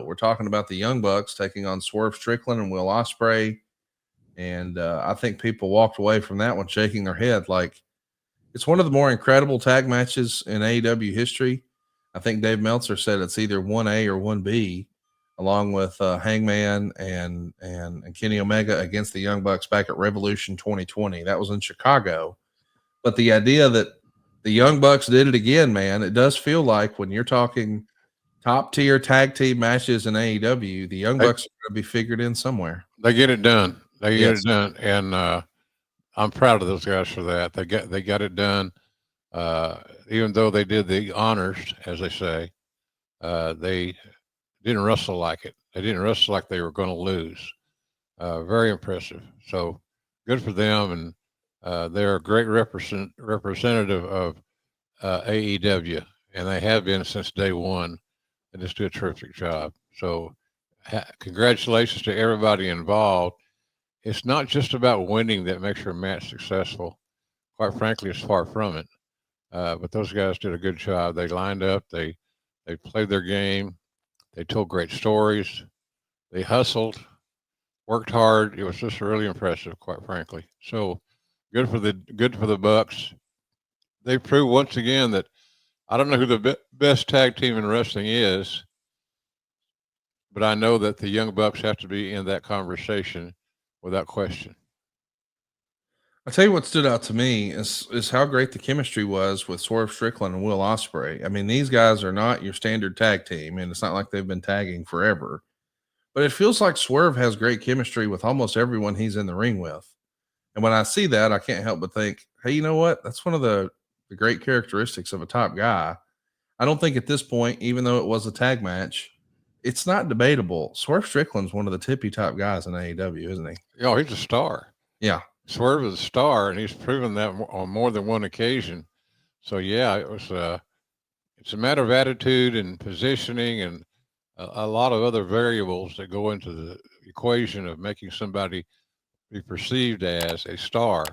We're talking about the Young Bucks taking on Swerve Strickland and Will Osprey. And I think people walked away from that one shaking their head like it's one of the more incredible tag matches in AEW history. I think Dave Meltzer said it's either 1A or 1B, along with Hangman and Kenny Omega against the Young Bucks back at Revolution 2020. That was in Chicago. But the idea that the Young Bucks did it again, man, it does feel like when you're talking top tier tag team matches in AEW, the Young Bucks are going to be figured in somewhere. They get it done. They get it done, and I'm proud of those guys for that. They got it done. Even though they did the honors, as they say, they didn't wrestle like it. They didn't wrestle like they were going to lose. Very impressive. So good for them, and they're a great representative of AEW, and they have been since day one. They just do a terrific job. So congratulations to everybody involved. It's not just about winning that makes your match successful. Quite frankly, it's far from it. But those guys did a good job. They lined up. They played their game. They told great stories. They hustled, worked hard. It was just really impressive, quite frankly. So good for the Bucks. They proved once again that I don't know who the best tag team in wrestling is, but I know that the Young Bucks have to be in that conversation without question. I'll tell you what stood out to me is how great the chemistry was with Swerve Strickland and Will Osprey. I mean, these guys are not your standard tag team, and it's not like they've been tagging forever. But it feels like Swerve has great chemistry with almost everyone he's in the ring with. And when I see that, I can't help but think, hey, you know what? That's one of the great characteristics of a top guy. I don't think at this point, even though it was a tag match, it's not debatable. Swerve Strickland's one of the tippy top guys in AEW, isn't he? Oh, he's a star. Yeah. Swerve is a star, and he's proven that on more than one occasion. So yeah, it's a matter of attitude and positioning and a lot of other variables that go into the equation of making somebody be perceived as a star.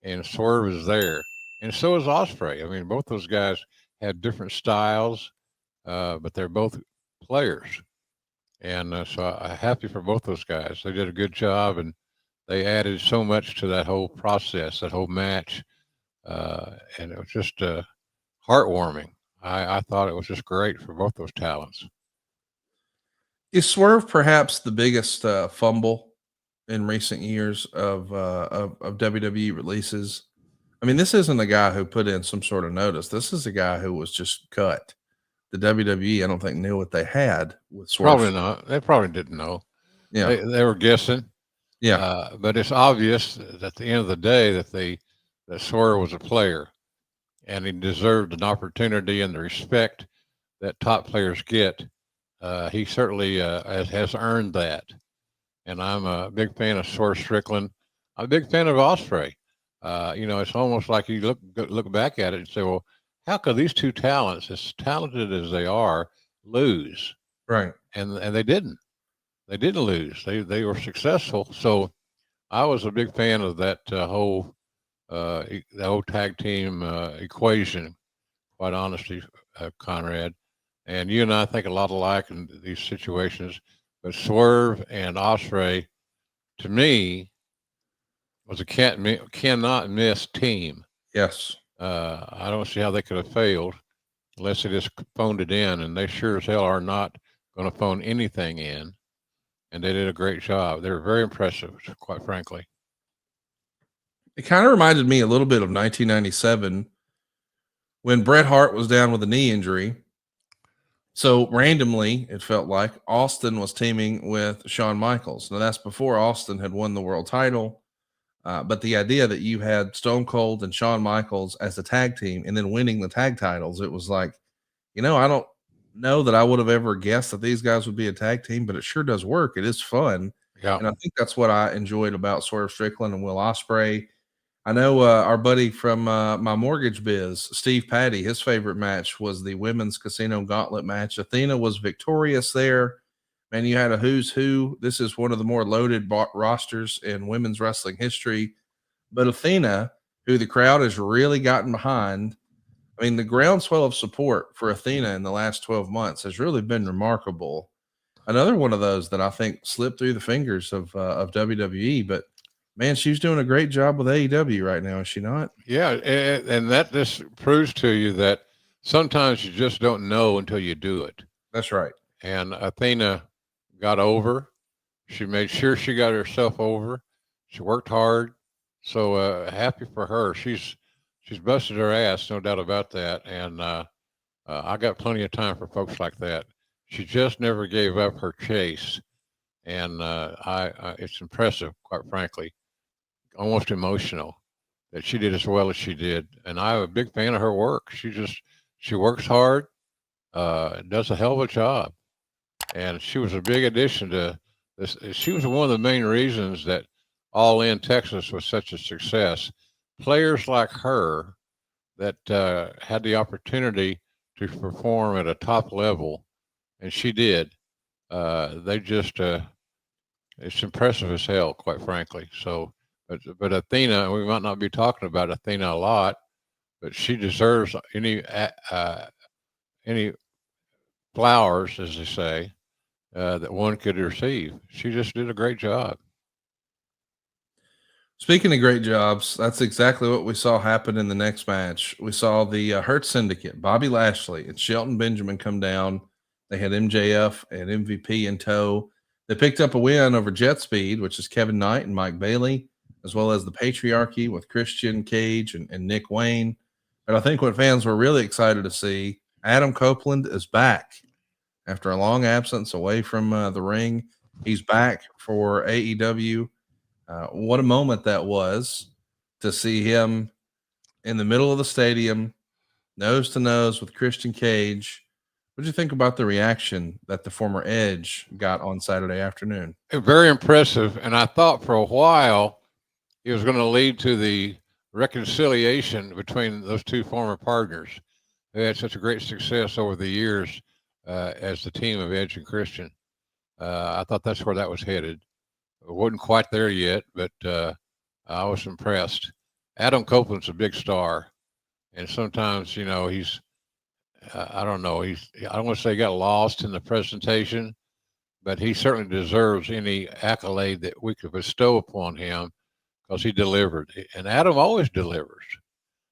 And Swerve is there, and so is Osprey. I mean, both those guys had different styles, but they're both players. And so I'm happy for both those guys. They did a good job, and they added so much to that whole process, that whole match. And it was just heartwarming. I thought it was just great for both those talents. Is Swerve perhaps the biggest fumble in recent years of WWE releases? I mean, this isn't a guy who put in some sort of notice. This is a guy who was just cut. The WWE, I don't think, knew what they had with Swerve. Probably not. They probably didn't know. Yeah. They were guessing. Yeah. But it's obvious that at the end of the day that Swerve was a player, and he deserved an opportunity and the respect that top players get. He certainly has earned that. And I'm a big fan of Swerve Strickland. I'm a big fan of Osprey. It's almost like you look back at it and say, well, how could these two talents, as talented as they are, lose? Right. And they didn't. They didn't lose. They were successful. So I was a big fan of that whole tag team equation. Quite honestly, Conrad, and you and I think a lot alike in these situations. But Swerve and Osprey, to me, was a cannot miss team. Yes. I don't see how they could have failed unless they just phoned it in, and they sure as hell are not going to phone anything in. And they did a great job. They were very impressive, quite frankly. It kind of reminded me a little bit of 1997 when Bret Hart was down with a knee injury. So randomly, it felt like Austin was teaming with Shawn Michaels. Now, that's before Austin had won the world title. But the idea that you had Stone Cold and Shawn Michaels as a tag team and then winning the tag titles, it was like, I don't know that I would have ever guessed that these guys would be a tag team, but it sure does work. It is fun. Yeah. And I think that's what I enjoyed about Swerve Strickland and Will Osprey. I know our buddy from my mortgage biz, Steve Patty, his favorite match was the women's casino gauntlet match. Athena was victorious there. Man, you had a who's who. This is one of the more loaded rosters in women's wrestling history. But Athena, who the crowd has really gotten behind, I mean, the groundswell of support for Athena in the last 12 months has really been remarkable. Another one of those that I think slipped through the fingers of WWE, but man, she's doing a great job with AEW right now, is she not? Yeah, and that just proves to you that sometimes you just don't know until you do it. That's right. And Athena got over. She made sure she got herself over. She worked hard. So happy for her. She's busted her ass, no doubt about that. And I got plenty of time for folks like that. She just never gave up her chase, and it's impressive, quite frankly, almost emotional that she did as well as she did. And I'm a big fan of her work. She works hard, does a hell of a job, and she was a big addition to this. She was one of the main reasons that All In Texas was such a success. Players like her that had the opportunity to perform at a top level, and she did. They just it's impressive as hell, quite frankly. So, but Athena, we might not be talking about Athena a lot, but she deserves any flowers, as they say, that one could receive. She just did a great job. Speaking of great jobs, that's exactly what we saw happen in the next match. We saw the Hurt Syndicate, Bobby Lashley and Shelton Benjamin come down. They had MJF and MVP in tow. They picked up a win over Jet Speed, which is Kevin Knight and Mike Bailey, as well as the Patriarchy with Christian Cage and Nick Wayne. But I think what fans were really excited to see, Adam Copeland is back after a long absence away from the ring. He's back for AEW. What a moment that was to see him in the middle of the stadium, nose to nose with Christian Cage. What did you think about the reaction that the former Edge got on Saturday afternoon? Very impressive. And I thought for a while it was going to lead to the reconciliation between those two former partners who had such a great success over the years as the team of Edge and Christian. I thought that's where that was headed. It wasn't quite there yet, but I was impressed. Adam Copeland's a big star, and sometimes, you know, he's I don't know, I don't want to say he got lost in the presentation, but he certainly deserves any accolade that we could bestow upon him because he delivered. And Adam always delivers.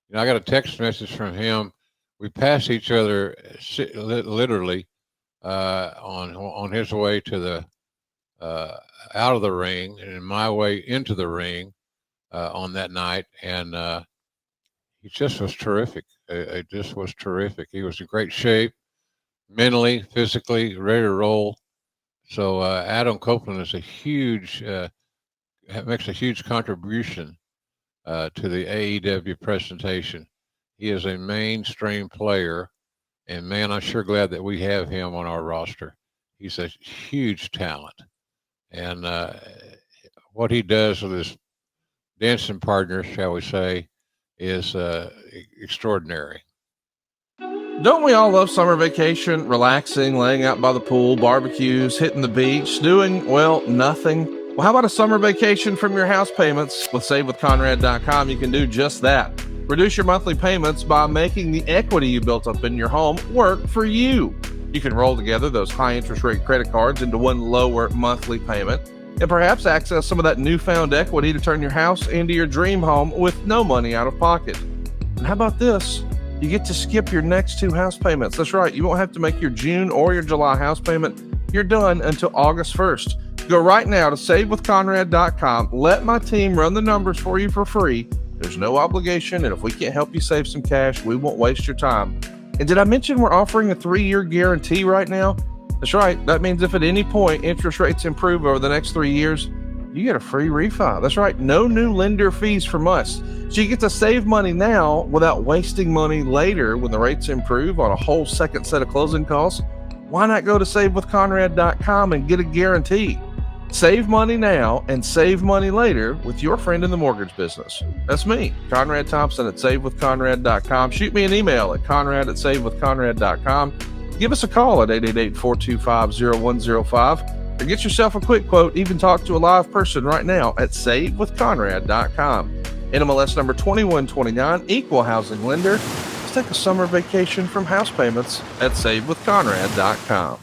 You know, I got a text message from him. We passed each other literally on his way to the out of the ring and my way into the ring on that night, and he just was terrific. It just was terrific. He was in great shape, mentally, physically, ready to roll. So Adam Copeland is makes a huge contribution to the AEW presentation. He is a mainstream player, and man, I'm sure glad that we have him on our roster. He's a huge talent. And what he does with his dancing partners, shall we say, is extraordinary. Don't we all love summer vacation, relaxing, laying out by the pool, barbecues, hitting the beach, doing, well, nothing? Well, how about a summer vacation from your house payments? With SaveWithConrad.com, you can do just that. Reduce your monthly payments by making the equity you built up in your home work for you. You can roll together those high interest rate credit cards into one lower monthly payment and perhaps access some of that newfound equity to turn your house into your dream home with no money out of pocket. And how about this? You get to skip your next two house payments. That's right. You won't have to make your June or your July house payment. You're done until August 1st. Go right now to SaveWithConrad.com. Let my team run the numbers for you for free. There's no obligation, and if we can't help you save some cash, we won't waste your time. And did I mention we're offering a 3-year guarantee right now? That's right. That means if at any point interest rates improve over the next 3 years, you get a free refi. That's right. No new lender fees from us. So you get to save money now without wasting money later when the rates improve on a whole second set of closing costs. Why not go to SaveWithConrad.com and get a guarantee? Save money now and save money later with your friend in the mortgage business. That's me, Conrad Thompson at SaveWithConrad.com. Shoot me an email at Conrad@SaveWithConrad.com. Give us a call at 888-425-0105 or get yourself a quick quote. Even talk to a live person right now at SaveWithConrad.com. NMLS number 2129, equal housing lender. Let's take a summer vacation from house payments at SaveWithConrad.com.